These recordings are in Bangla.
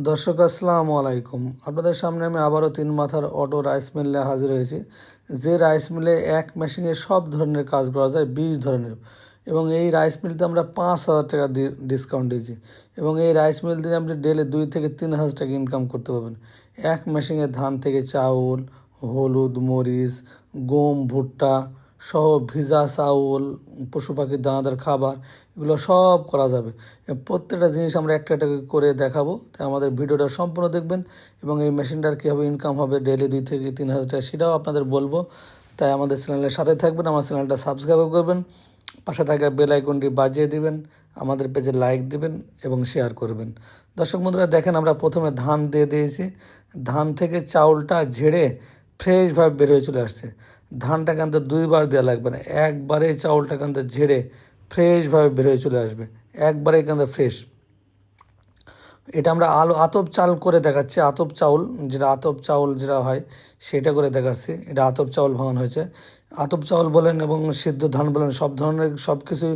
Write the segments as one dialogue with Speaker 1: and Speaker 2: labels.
Speaker 1: দর্শক আসসালামু আলাইকুম। আপনাদের সামনে আমি আবারও তিন মাথার অটো রাইস মিল নিয়ে হাজির হয়েছি। যে রাইস মিলে এক মেশিনে সব ধরনের কাজ করা যায়, 20 ধরনের। এবং এই রাইস মিলতে আমরা 5,000 টাকা ডিসকাউন্ট দিয়েছি। এবং এই রাইস মিল দিয়ে আপনি ডেলি 2 থেকে 3 হাজার টাকা ইনকাম করতে পারবেন। এক মেশিনে ধান থেকে চাউল, হলুদ, মরিচ, গম, ভুট্টা সহ ভিজা চাউল, পশু পাখির দানাদার খাবার, এগুলো সব করা যাবে। প্রত্যেকটা জিনিস আমরা একটা একটা করে দেখাবো, তাই আমাদের ভিডিওটা সম্পূর্ণ দেখবেন। এবং এই মেশিনটার কীভাবে ইনকাম হবে ডেইলি 2 থেকে 3 হাজার টাকা, সেটাও আপনাদের বলবো। তাই আমাদের চ্যানেলের সাথে থাকবেন, আমার চ্যানেলটা সাবস্ক্রাইব করবেন, পাশে থাকা বেল আইকনটি বাজিয়ে দিবেন, আমাদের পেজে লাইক দিবেন এবং শেয়ার করবেন। দর্শক বন্ধুরা দেখেন, আমরা প্রথমে ধান দিয়ে দিয়েছি। ধান থেকে চাউলটা ঝেড়ে ফ্রেশভাবে বের হয়ে চলে আসছে। ধানটা কিন্তু দুইবার দেওয়া লাগবে না, একবারেই চাউলটা কিন্তু ঝেড়ে ফ্রেশভাবে বের হয়ে চলে আসবে, একবারেই কিন্তু ফ্রেশ। এটা আমরা আতপ চাল করে দেখাচ্ছি, আতপ চাউল, যেটা আতপ চাউল যেটা হয় সেটা করে দেখাচ্ছি। এটা আতপ চাউল ভাঙানো হয়েছে। আতপ চাউল বলেন এবং সিদ্ধ ধান বলেন, সব ধরনের সব কিছুই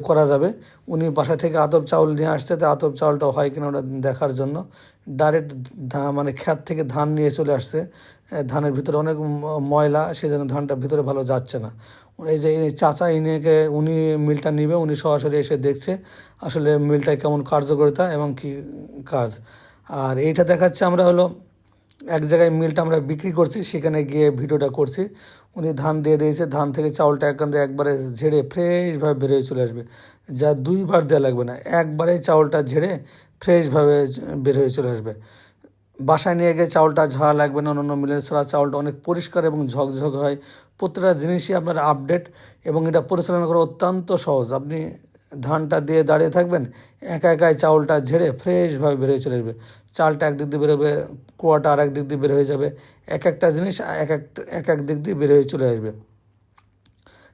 Speaker 1: করা যাবে। উনি বাসা থেকে আতপ চাউল নিয়ে আসছে, তো আতপ চাউলটা হয় কিনা ওটা দেখার জন্য ডাইরেক্ট মানে ক্ষেত থেকে ধান নিয়ে চলে আসছে। ধানের ভিতরে অনেক ময়লা, সেই জন্য ধানটা ভিতরে ভালো যাচ্ছে না। এই যে এই চাচা উনি মিলটা নিবে, উনি সরাসরি এসে দেখছে আসলে মিলটায় কেমন কার্যকারিতা এবং কি কাজ। আর এইটা দেখাচ্ছে আমরা হলো এক জায়গায় মিলটা আমরা বিক্রি করছি, সেখানে গিয়ে ভিডিওটা করছি। উনি ধান দিয়ে দিয়েছে, ধান থেকে চাউলটা একবারে ঝেড়ে ফ্রেশভাবে বেরিয়ে চলে আসবে, যা দুইবার দেওয়া লাগবে না, একবারে চাউলটা ঝেড়ে ফ্রেশভাবে বের হয়ে চলে আসবে। বাসায় নিয়ে গিয়ে চাউলটা ঝাড়া লাগবে না, অন্য মিলের ছাড়া চাউলটা অনেক পরিষ্কার এবং ঝকঝক হয়। প্রত্যেকটা জিনিসই আপনার আপডেট, এবং এটা পরিচালনা করা অত্যন্ত সহজ। আপনি ধানটা দিয়ে দাঁড়িয়ে থাকবেন, একা একাই চাউলটা ঝেড়ে ফ্রেশভাবে বের হয়ে চলে আসবে। চালটা একদিক দিয়ে বেরোবে, কোয়াটা আর এক দিক দিয়ে বের হয়ে যাবে। এক একটা জিনিস এক এক দিক দিয়ে বের হয়ে চলে আসবে।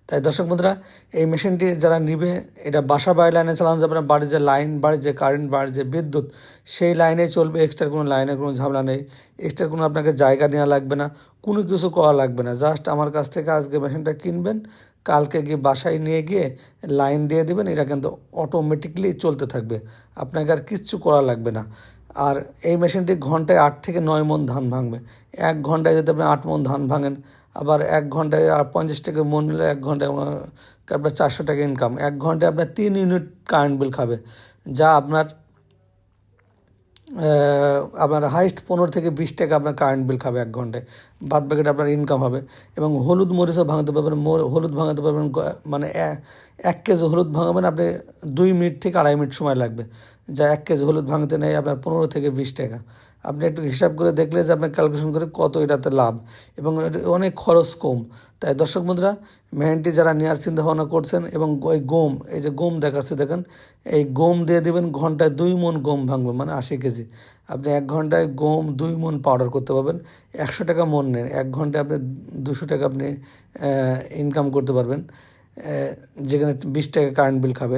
Speaker 1: তাই দর্শক বন্ধুরা, এই মেশিনটি যারা নিবে, এটা বাসা বাড়ি লাইনে চালানো যাবে না। বাড়ির যে লাইন, বাড়ির যে কারেন্ট, বাড়ির যে বিদ্যুৎ, সেই লাইনে চলবে। এক্সট্রা কোনো লাইনের কোনো ঝামেলা নেই, এক্সট্রা কোনো আপনাকে জায়গা নেওয়া লাগবে না, কোনো কিছু করা লাগবে না। জাস্ট আমার কাছ থেকে আজকে মেশিনটা কিনবেন, কালকে গিয়ে বাসায় নিয়ে গিয়ে লাইন দিয়ে দিবেন, এটা কিন্তু অটোমেটিকলি চলতে থাকবে, আপনাকে আর কিচ্ছু করা লাগবে না। আর এই মেশিনটি ঘন্টায় 8 থেকে 9 মণ ধান ভাঙবে। 1 ঘন্টায় যদি আপনি 8 মণ ধান ভাঙেন, আবার 1 ঘন্টায় আর 50 টাকা মন নিলে 1 ঘন্টায় আপনার 400 টাকা ইনকাম। 1 ঘন্টায় আপনার 3 ইউনিট কারেন্ট বিল খাবে, যা আপনার আপনার হাইস্ট 15 থেকে 20 টাকা আপনার কারেন্ট বিল খাবে 1 ঘন্টায়। বাদ বাকিটা আপনার ইনকাম হবে। এবং হলুদ মরিচও ভাঙাতে পারবেন, হলুদ ভাঙাতে পারবেন। মানে 1 কেজি হলুদ ভাঙাবেন আপনি 2 মিনিট থেকে 2.5 মিনিট সময় লাগবে, যা 1 কেজি হলুদ ভাঙতে নেয় আপনার 15 থেকে 20 টাকা। আপনি একটু হিসাব করে দেখলে যে আপনার ক্যালকুলেশন করে কত এটাতে লাভ, এবং অনেক খরচ কম। তাই দর্শক বন্ধুরা, মেহেন্টি যারা নেওয়ার চিন্তা ভাবনা করছেন, এবং ওই গম, এই যে গম দেখাচ্ছে দেখেন, এই গম দিয়ে দেবেন। ঘন্টায় 2 মণ গম ভাঙবে, মানে 80 কেজি। আপনি 1 ঘন্টায় গম 2 মণ পাউডার করতে পারবেন। 100 টাকা মণ নেন, 1 ঘন্টায় আপনি 200 টাকা আপনি ইনকাম করতে পারবেন, যেখানে 20 টাকা কারেন্ট বিল খাবে।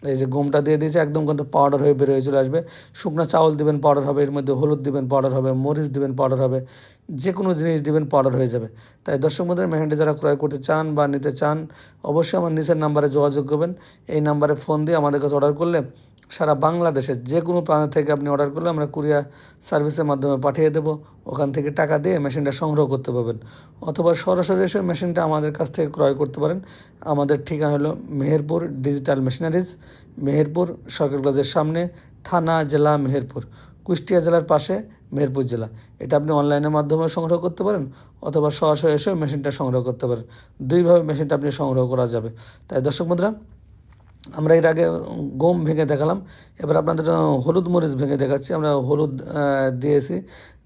Speaker 1: এই যে গমটা দিয়ে দিয়েছে, একদম কিন্তু পাউডার হয়ে বের হয়ে চলে আসবে। শুকনো চাউল দিবেন, পাউডার হবে। এর মধ্যে হলুদ দিবেন, পাউডার হবে। মরিচ দিবেন, পাউডার হবে। যে কোনো জিনিস দিবেন, পাউডার হয়ে যাবে। তাই দর্শক বন্ধুরা, মেহেন্টি যারা ক্রয় করতে চান বা নিতে চান, অবশ্যই আমার নিচের নাম্বারে যোগাযোগ করবেন। এই নাম্বারে ফোন দিয়ে আমাদের কাছে অর্ডার করলে, সারা বাংলাদেশের যে কোনো প্রান্ত থেকে আপনি অর্ডার করলে আমরা কুরিয়ার সার্ভিসের মাধ্যমে পাঠিয়ে দেবো। ওখান থেকে টাকা দিয়ে মেশিনটা সংগ্রহ করতে পারবেন, অথবা সরাসরি এসে মেশিনটা আমাদের কাছ থেকে ক্রয় করতে পারেন। আমাদের ঠিকানা হলো মেহেরপুর ডিজিটাল মেশিনারিজ, মেহেরপুর সরকার কলেজের সামনে, থানা জেলা মেহেরপুর, কুষ্টিয়া জেলার পাশে মেহেরপুর জেলা। এটা আপনি অনলাইনের মাধ্যমে সংগ্রহ করতে পারেন, অথবা সরাসরি এসে মেশিনটা সংগ্রহ করতে পারেন। দুইভাবে মেশিনটা আপনি সংগ্রহ করা যাবে। তাই দর্শক বন্ধুরা, আমরা এর আগে গম ভেঙে দেখালাম, এবার আপনাদের হলুদ মরিচ ভেঙে দেখাচ্ছি। আমরা হলুদ দিয়েছি,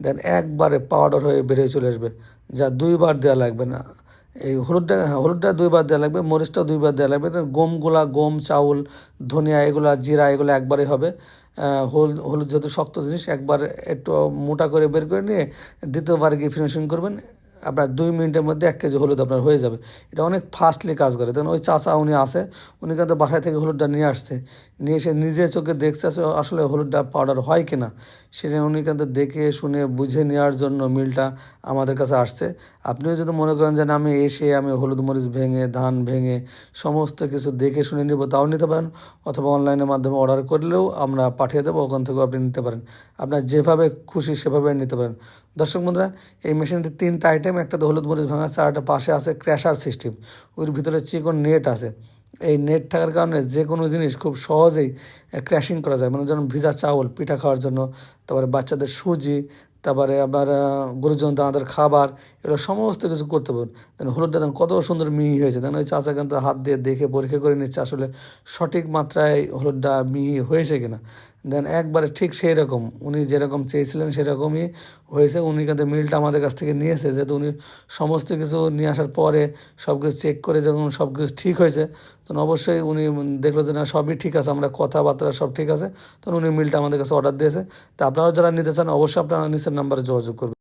Speaker 1: দেন একবারে পাউডার হয়ে বেরিয়ে চলে আসবে, যা দুইবার দেওয়া লাগবে না। এই হলুদটা 2বার দেওয়া লাগবে, মরিচটাও 2বার দেওয়া লাগবে। গমগুলা, গম, চাউল, ধনিয়া, এগুলা, জিরা, এগুলো একবারে হবে। হলুদ যেহেতু শক্ত জিনিস, একবার একটু মোটা করে বের করে নিয়ে দ্বিতীয়বার গিয়ে ফিনিশিং করবেন, আপনার 2 মিনিটের মধ্যে 1 কেজি হলুদ আপনার হয়ে যাবে। এটা অনেক ফাস্টলি কাজ করে। তখন ওই চাচা উনি আসে, উনি কিন্তু বাসায় থেকে হলুদটা নিয়ে আসছে, নিয়ে এসে নিজে চোখে দেখছে আসলে হলুদটা পাউডার হয় কি না, সেটা উনি কিন্তু দেখে শুনে বুঝে নেওয়ার জন্য মিলটা আমাদের কাছে আসছে। আপনিও যদি মনে করেন যে না আমি এসে আমি হলুদ মরিচ ভেঙে ধান ভেঙে সমস্ত কিছু দেখে শুনে নিব, তাও নিতে পারেন, অথবা অনলাইনের মাধ্যমে অর্ডার করলেও আমরা পাঠিয়ে দেবো, ওখান থেকেও আপনি নিতে পারেন। আপনার যেভাবে খুশি সেভাবে নিতে পারেন। দর্শক বন্ধুরা, এই মেশিনটি 3টা আইটেম, একটাতে হলুদ মরিচ ভাঙা আছে, আর একটা পাশে আছে ক্র্যাশার সিস্টেম, ওর ভিতরে চিকন নেট আছে। এই নেট থাকার কারণে যে কোনো জিনিস খুব সহজেই ক্র্যাশিং করা যায়, মানে যেমন ভিজা চাউল পিঠা খাওয়ার জন্য, তারপরে বাচ্চাদের সুজি, তারপরে আবার গরুজন দানাদের খাবার, এগুলো সমস্ত কিছু করতে পারবেন। দেখেন হলুদটা দেখেন কত সুন্দর মিহি হয়েছে, দেখেন ওই চাচা কিন্তু হাত দিয়ে দেখে পরীক্ষা করে নিচ্ছে আসলে সঠিক মাত্রায় হলুদটা মিহি হয়েছে কিনা। দেন একবারে ঠিক সেই রকম উনি যেরকম চেয়েছিলেন সেরকমই হয়েছে। উনি কিন্তু মিলটা আমাদের কাছ থেকে নিয়েছে, যেহেতু উনি সমস্ত কিছু নিয়ে আসার পরে সব কিছু চেক করে যখন সব কিছু ঠিক হয়েছে, তখন অবশ্যই উনি দেখলো যে না সবই ঠিক আছে, আমরা কথাবার্তা সব ঠিক আছে, তখন উনি মিলটা আমাদের কাছে অর্ডার দিয়েছে। তা আপনারা যারা নিতে চান অবশ্যই আপনারা নিচের নাম্বারে যোগাযোগ করবেন।